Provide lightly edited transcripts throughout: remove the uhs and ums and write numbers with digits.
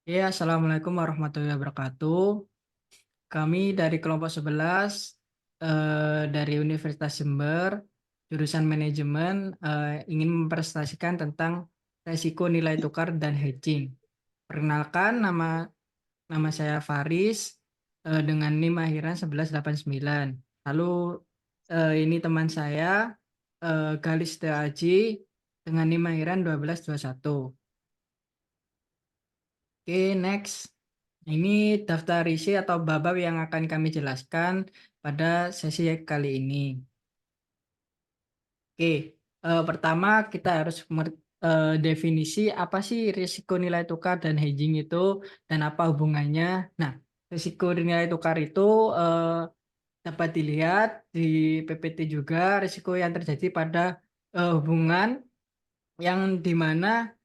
Ya, Assalamualaikum warahmatullahi wabarakatuh. Kami dari kelompok 11 dari Universitas Jember, jurusan manajemen, ingin mempresentasikan tentang resiko nilai tukar dan hedging. Perkenalkan, nama saya Faris dengan NIM akhiran 1189. Lalu ini teman saya Galis Teo Aji dengan NIM akhiran 1221. Oke, next. Ini daftar isi atau bab yang akan kami jelaskan pada sesi kali ini. Oke, pertama kita harus definisi apa sih risiko nilai tukar dan hedging itu dan apa hubungannya. Nah, risiko nilai tukar itu dapat dilihat di PPT juga risiko yang terjadi pada hubungan yang dimana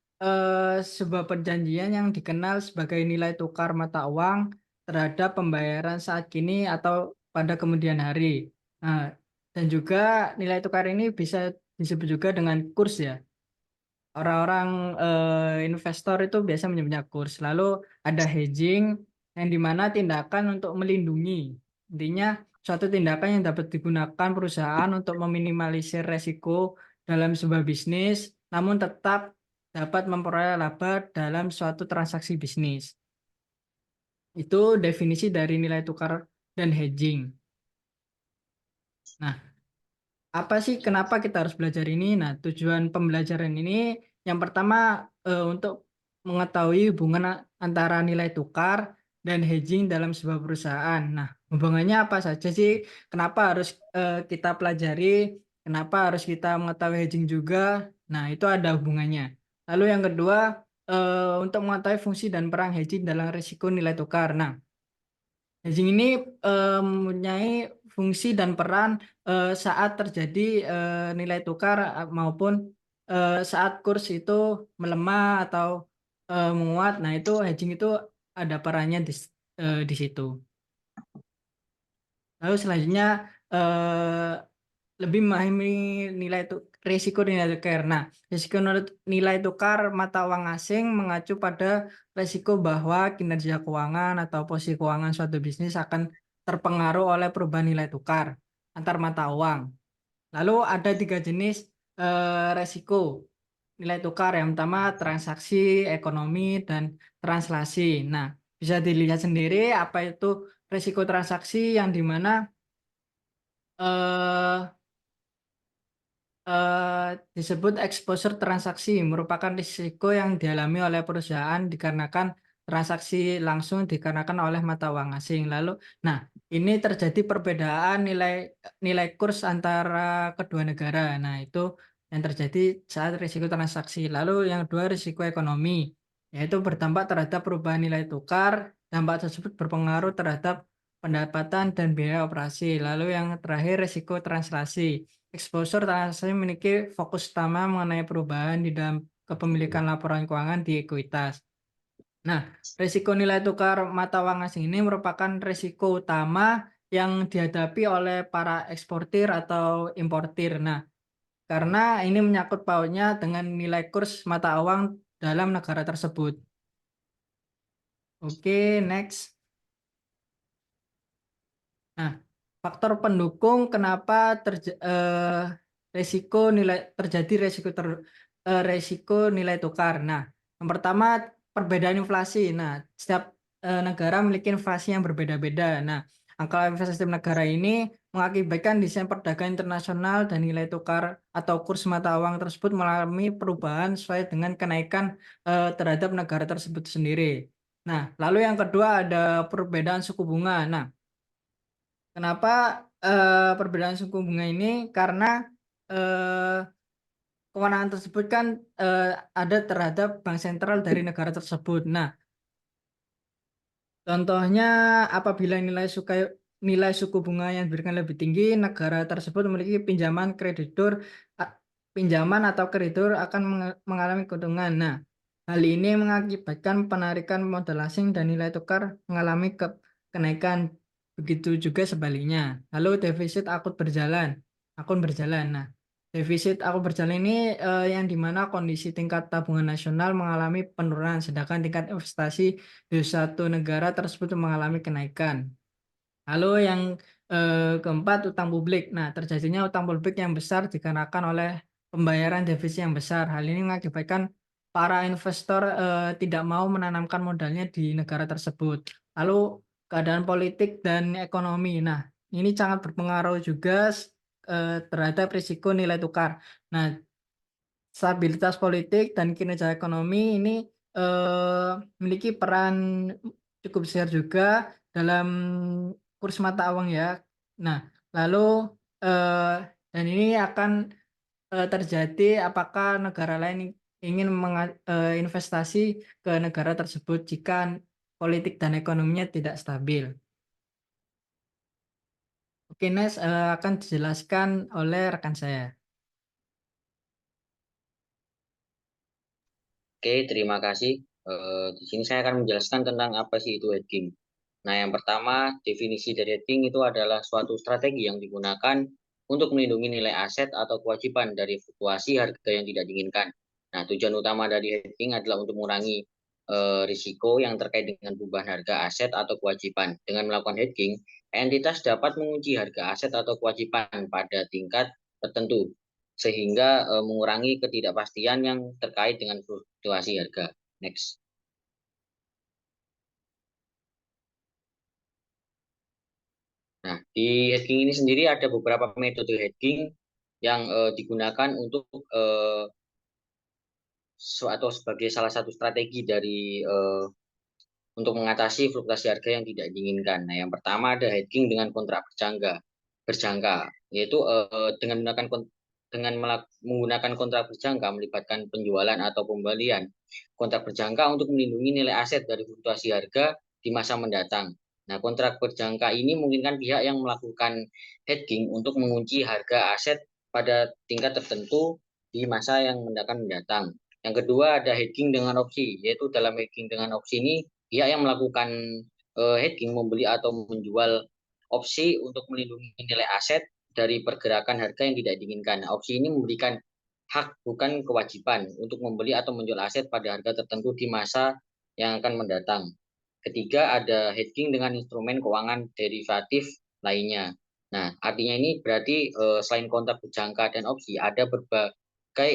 sebuah perjanjian yang dikenal sebagai nilai tukar mata uang terhadap pembayaran saat kini atau pada kemudian hari. Nah, dan juga nilai tukar ini bisa disebut juga dengan kurs ya. Orang-orang investor itu biasa menyebutnya kurs. Lalu ada hedging yang dimana tindakan untuk melindungi. Intinya suatu tindakan yang dapat digunakan perusahaan untuk meminimalisir resiko dalam sebuah bisnis, namun tetap dapat memperoleh laba dalam suatu transaksi bisnis. Itu definisi dari nilai tukar dan hedging. Nah, apa sih kenapa kita harus belajar ini? Nah, tujuan pembelajaran ini yang pertama untuk mengetahui hubungan antara nilai tukar dan hedging dalam sebuah perusahaan. Nah, hubungannya apa saja sih? Kenapa harus kita pelajari? Kenapa harus kita mengetahui hedging juga? Nah, itu ada hubungannya. Lalu yang kedua, untuk mengetahui fungsi dan peran hedging dalam risiko nilai tukar. Nah, hedging ini mempunyai fungsi dan peran saat terjadi nilai tukar maupun saat kurs itu melemah atau menguat. Nah, itu hedging itu ada perannya di situ. Lalu selanjutnya eh, lebih memahami nilai risiko nilai tukar. Nah, risiko nilai tukar mata uang asing mengacu pada risiko bahwa kinerja keuangan atau posisi keuangan suatu bisnis akan terpengaruh oleh perubahan nilai tukar antar mata uang. Lalu ada tiga jenis risiko nilai tukar. Yang pertama transaksi, ekonomi, dan translasi. Nah, bisa dilihat sendiri apa itu risiko transaksi yang dimana eh, disebut exposure transaksi merupakan risiko yang dialami oleh perusahaan dikarenakan transaksi langsung dikarenakan oleh mata uang asing. Lalu, nah ini terjadi perbedaan nilai nilai kurs antara kedua negara. Nah itu yang terjadi saat risiko transaksi. Lalu yang kedua risiko ekonomi, yaitu berdampak terhadap perubahan nilai tukar. Dampak tersebut berpengaruh terhadap pendapatan dan biaya operasi. Lalu yang terakhir risiko translasi. Exposure transaksi memiliki fokus utama mengenai perubahan di dalam kepemilikan laporan keuangan di ekuitas. Nah, risiko nilai tukar mata uang asing ini merupakan risiko utama yang dihadapi oleh para eksportir atau importir. Nah, karena ini menyangkut pautnya dengan nilai kurs mata uang dalam negara tersebut. Oke, next. Nah, faktor pendukung kenapa resiko nilai terjadi resiko nilai tukar. Nah, yang pertama perbedaan inflasi. Nah, setiap negara memiliki inflasi yang berbeda-beda. Nah, angka inflasi setiap negara ini mengakibatkan desain perdagangan internasional dan nilai tukar atau kurs mata uang tersebut mengalami perubahan sesuai dengan kenaikan terhadap negara tersebut sendiri. Nah, lalu yang kedua ada perbedaan suku bunga. Nah, kenapa perbedaan suku bunga ini? Karena eh, kewenangan tersebut kan ada terhadap bank sentral dari negara tersebut. Nah, contohnya apabila nilai suku bunga yang diberikan lebih tinggi, negara tersebut memiliki pinjaman atau kreditur akan mengalami keuntungan. Nah, hal ini mengakibatkan penarikan modal asing dan nilai tukar mengalami kenaikan. Begitu juga sebaliknya. Lalu defisit akun berjalan. Nah, Defisit akun berjalan ini yang dimana kondisi tingkat tabungan nasional mengalami penurunan, sedangkan tingkat investasi di suatu negara tersebut mengalami kenaikan. Lalu yang keempat, utang publik. Nah, terjadinya utang publik yang besar dikarenakan oleh pembayaran defisit yang besar. Hal ini mengakibatkan para investor tidak mau menanamkan modalnya di negara tersebut. Lalu keadaan politik dan ekonomi. Nah, ini sangat berpengaruh juga terhadap risiko nilai tukar. Nah, stabilitas politik dan kinerja ekonomi ini memiliki peran cukup besar juga dalam kurs mata uang ya. Nah, lalu dan ini akan terjadi apakah negara lain ingin investasi ke negara tersebut jika politik dan ekonominya tidak stabil. Oke, next akan dijelaskan oleh rekan saya. Oke, terima kasih. Di sini saya akan menjelaskan tentang apa sih itu hedging. Nah, yang pertama, definisi dari hedging itu adalah suatu strategi yang digunakan untuk melindungi nilai aset atau kewajiban dari fluktuasi harga yang tidak diinginkan. Nah, tujuan utama dari hedging adalah untuk mengurangi risiko yang terkait dengan perubahan harga aset atau kewajiban. Dengan melakukan hedging, entitas dapat mengunci harga aset atau kewajiban pada tingkat tertentu sehingga mengurangi ketidakpastian yang terkait dengan fluktuasi harga. Next. Nah, di hedging ini sendiri ada beberapa metode hedging yang digunakan untuk atau sebagai salah satu strategi dari untuk mengatasi fluktuasi harga yang tidak diinginkan. Nah, yang pertama ada hedging dengan kontrak berjangka, yaitu dengan menggunakan kontrak berjangka melibatkan penjualan atau pembelian. Kontrak berjangka untuk melindungi nilai aset dari fluktuasi harga di masa mendatang. Nah, kontrak berjangka ini memungkinkan pihak yang melakukan hedging untuk mengunci harga aset pada tingkat tertentu di masa yang akan mendatang. Yang kedua ada hedging dengan opsi, yaitu dalam hedging dengan opsi ini pihak yang melakukan hedging membeli atau menjual opsi untuk melindungi nilai aset dari pergerakan harga yang tidak diinginkan. Nah, opsi ini memberikan hak bukan kewajiban untuk membeli atau menjual aset pada harga tertentu di masa yang akan mendatang. Ketiga, ada hedging dengan instrumen keuangan derivatif lainnya. Nah, artinya ini berarti selain kontrak berjangka dan opsi, ada berbagai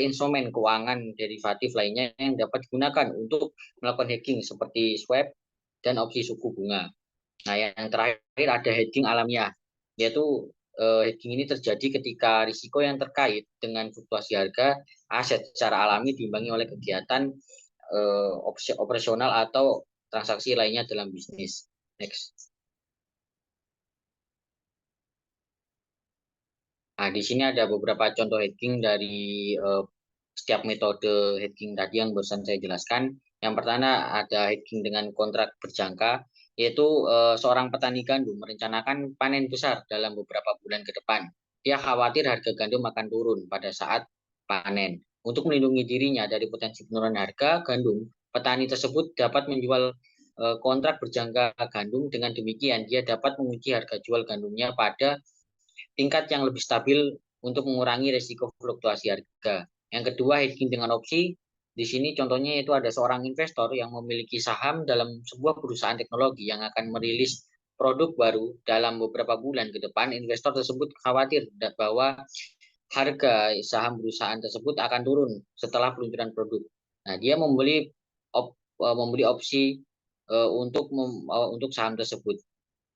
instrumen keuangan derivatif lainnya yang dapat digunakan untuk melakukan hedging seperti swap dan opsi suku bunga. Nah, yang terakhir ada hedging alamiah, yaitu hedging ini terjadi ketika risiko yang terkait dengan fluktuasi harga aset secara alami diimbangi oleh kegiatan operasional atau transaksi lainnya dalam bisnis. Next. Nah, di sini ada beberapa contoh hedging dari setiap metode hedging tadi yang barusan saya jelaskan. Yang pertama ada hedging dengan kontrak berjangka, yaitu seorang petani gandum merencanakan panen besar dalam beberapa bulan ke depan. Dia khawatir harga gandum akan turun pada saat panen. Untuk melindungi dirinya dari potensi penurunan harga gandum, petani tersebut dapat menjual kontrak berjangka gandum. Dengan demikian, dia dapat mengunci harga jual gandumnya pada tingkat yang lebih stabil untuk mengurangi risiko fluktuasi harga. Yang kedua, hedging dengan opsi. Di sini contohnya itu ada seorang investor yang memiliki saham dalam sebuah perusahaan teknologi yang akan merilis produk baru dalam beberapa bulan ke depan. Investor tersebut khawatir bahwa harga saham perusahaan tersebut akan turun setelah peluncuran produk. Nah, dia membeli opsi untuk saham tersebut.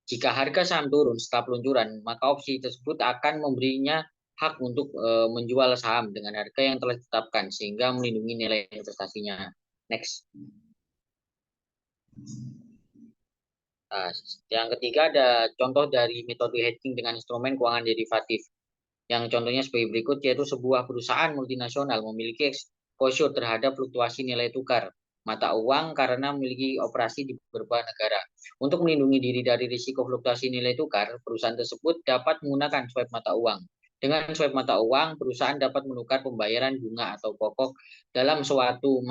Jika harga saham turun setelah peluncuran, maka opsi tersebut akan memberinya hak untuk menjual saham dengan harga yang telah ditetapkan sehingga melindungi nilai investasinya. Next. Nah, yang ketiga ada contoh dari metode hedging dengan instrumen keuangan derivatif. Yang contohnya sebagai berikut, yaitu sebuah perusahaan multinasional memiliki exposure terhadap fluktuasi nilai tukar mata uang karena memiliki operasi di beberapa negara. Untuk melindungi diri dari risiko fluktuasi nilai tukar, perusahaan tersebut dapat menggunakan swap mata uang. Dengan swap mata uang, perusahaan dapat menukar pembayaran bunga atau pokok dalam satu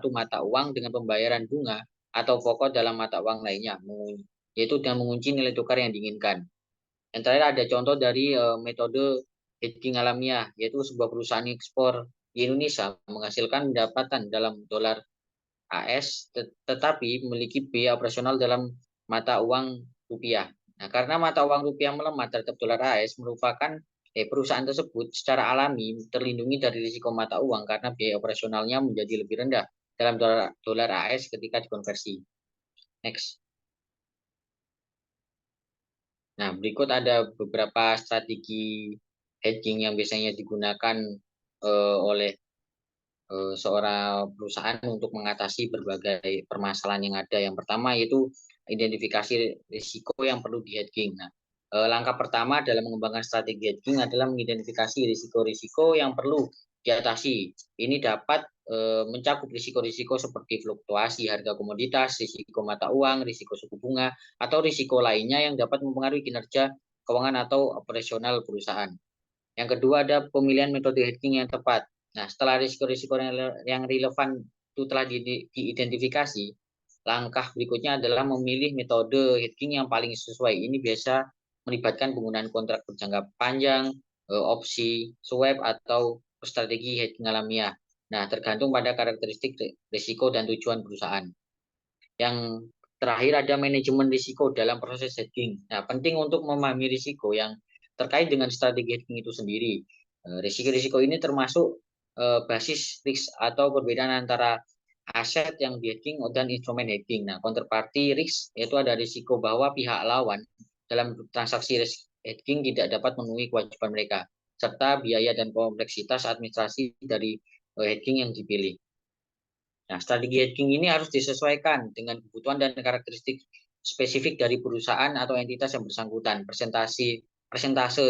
mata uang dengan pembayaran bunga atau pokok dalam mata uang lainnya, yaitu dengan mengunci nilai tukar yang diinginkan. Yang terakhir ada contoh dari metode hedging alamiah, yaitu sebuah perusahaan ekspor di Indonesia menghasilkan pendapatan dalam dolar AS, tetapi memiliki biaya operasional dalam mata uang rupiah. Nah, karena mata uang rupiah melemah terhadap dolar AS, merupakan perusahaan tersebut secara alami terlindungi dari risiko mata uang karena biaya operasionalnya menjadi lebih rendah dalam dolar AS ketika dikonversi. Next. Nah, berikut ada beberapa strategi hedging yang biasanya digunakan oleh seorang perusahaan untuk mengatasi berbagai permasalahan yang ada. Yang pertama yaitu identifikasi risiko yang perlu di-hedging. Nah, langkah pertama dalam mengembangkan strategi hedging adalah mengidentifikasi risiko-risiko yang perlu diatasi. Ini dapat mencakup risiko-risiko seperti fluktuasi harga komoditas, risiko mata uang, risiko suku bunga, atau risiko lainnya yang dapat mempengaruhi kinerja keuangan atau operasional perusahaan. Yang kedua ada pemilihan metode hedging yang tepat. Nah, setelah risiko-risiko yang relevan itu telah diidentifikasi, langkah berikutnya adalah memilih metode hedging yang paling sesuai. Ini biasa melibatkan penggunaan kontrak berjangka panjang, opsi, swap, atau strategi hedging alamiah. Nah, tergantung pada karakteristik risiko dan tujuan perusahaan. Yang terakhir ada manajemen risiko dalam proses hedging. Nah, penting untuk memahami risiko yang terkait dengan strategi hedging itu sendiri. Risiko-risiko ini termasuk basis risk atau perbedaan antara aset yang di hedging dan instrumen hedging. Nah, counterparty risk yaitu ada risiko bahwa pihak lawan dalam transaksi hedging tidak dapat memenuhi kewajiban mereka, serta biaya dan kompleksitas administrasi dari hedging yang dipilih. Nah, strategi hedging ini harus disesuaikan dengan kebutuhan dan karakteristik spesifik dari perusahaan atau entitas yang bersangkutan. Persentase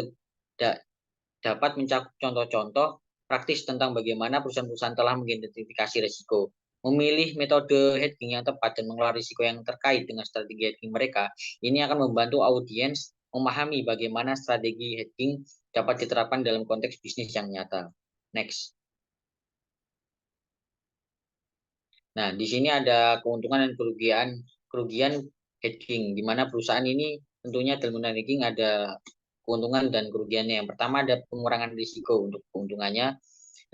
dapat mencakup contoh-contoh praktis tentang bagaimana perusahaan-perusahaan telah mengidentifikasi risiko. Memilih metode hedging yang tepat dan mengelola risiko yang terkait dengan strategi hedging mereka, ini akan membantu audiens memahami bagaimana strategi hedging dapat diterapkan dalam konteks bisnis yang nyata. Next. Nah, di sini ada keuntungan dan kerugian hedging, di mana perusahaan ini tentunya dalam menggunakan hedging ada keuntungan dan kerugiannya. Yang pertama ada pengurangan risiko. Untuk keuntungannya,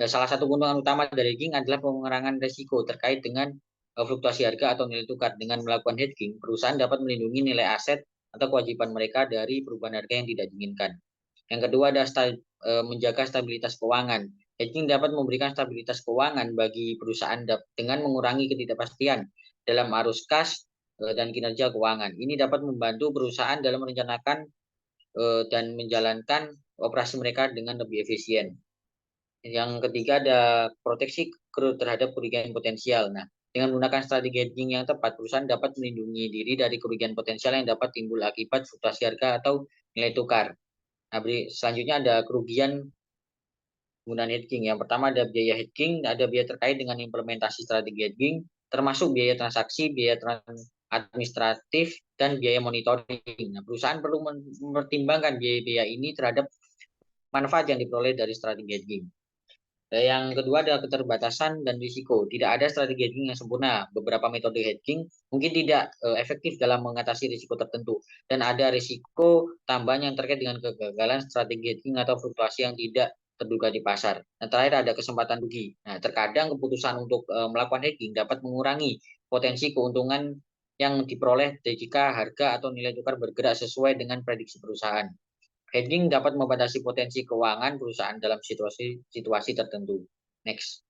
salah satu keuntungan utama dari hedging adalah pengurangan risiko terkait dengan fluktuasi harga atau nilai tukar. Dengan melakukan hedging, perusahaan dapat melindungi nilai aset atau kewajiban mereka dari perubahan harga yang tidak diinginkan. Yang kedua ada menjaga stabilitas keuangan. Hedging dapat memberikan stabilitas keuangan bagi perusahaan dengan mengurangi ketidakpastian dalam arus kas dan kinerja keuangan. Ini dapat membantu perusahaan dalam merencanakan dan menjalankan operasi mereka dengan lebih efisien. Yang ketiga ada proteksi terhadap kerugian potensial. Nah, dengan menggunakan strategi hedging yang tepat, perusahaan dapat melindungi diri dari kerugian potensial yang dapat timbul akibat fluktuasi harga atau nilai tukar. Nah, selanjutnya ada kerugian penggunaan hedging. Yang pertama ada biaya hedging, ada biaya terkait dengan implementasi strategi hedging, termasuk biaya transaksi, biaya administratif, dan biaya monitoring. Nah, perusahaan perlu mempertimbangkan biaya-biaya ini terhadap manfaat yang diperoleh dari strategi hedging. Yang kedua adalah keterbatasan dan risiko. Tidak ada strategi hedging yang sempurna. Beberapa metode hedging mungkin tidak efektif dalam mengatasi risiko tertentu. Dan ada risiko tambahan yang terkait dengan kegagalan strategi hedging atau fluktuasi yang tidak terduga di pasar. Dan terakhir ada kesempatan rugi. Nah, terkadang keputusan untuk melakukan hedging dapat mengurangi potensi keuntungan yang diperoleh jika harga atau nilai tukar bergerak sesuai dengan prediksi perusahaan. Hedging dapat membatasi potensi keuangan perusahaan dalam situasi tertentu. Next.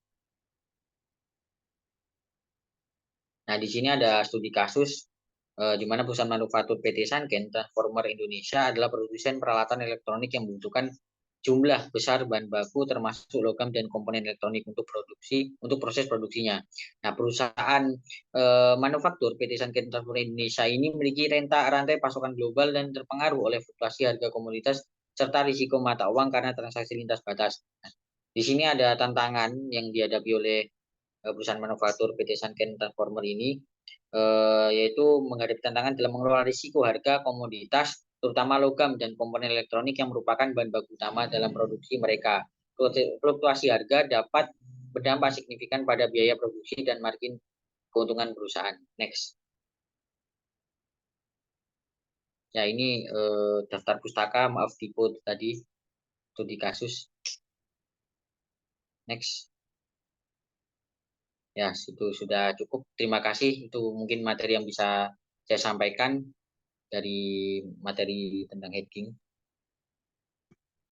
Nah, di sini ada studi kasus di mana perusahaan manufaktur PT Sanken Transformer Indonesia adalah produsen peralatan elektronik yang membutuhkan jumlah besar bahan baku termasuk logam dan komponen elektronik untuk proses produksinya. Nah, perusahaan manufaktur PT Sanken Transformer Indonesia ini memiliki rantai pasokan global dan terpengaruh oleh fluktuasi harga komoditas serta risiko mata uang karena transaksi lintas batas. Nah, di sini ada tantangan yang dihadapi oleh perusahaan manufaktur PT Sanken Transformer ini, yaitu menghadapi tantangan dalam mengelola risiko harga komoditas, terutama logam dan komponen elektronik yang merupakan bahan baku utama dalam produksi mereka. Fluktuasi harga dapat berdampak signifikan pada biaya produksi dan margin keuntungan perusahaan. Next. Ya, ini daftar pustaka, maaf tipe tadi. studi kasus. Next. Ya, itu sudah cukup. Terima kasih. Itu mungkin materi yang bisa saya sampaikan dari materi tentang hacking.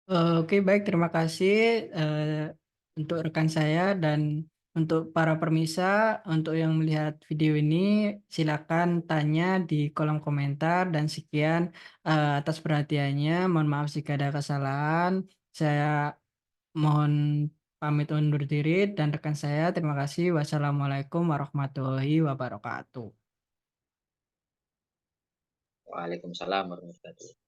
Oke, baik, terima kasih untuk rekan saya dan untuk para permisa, untuk yang melihat video ini, silakan tanya di kolom komentar dan sekian atas perhatiannya. Mohon maaf jika ada kesalahan. Saya mohon pamit undur diri dan rekan saya terima kasih. Wassalamualaikum warahmatullahi wabarakatuh. Waalaikumsalam warahmatullahi wabarakatuh.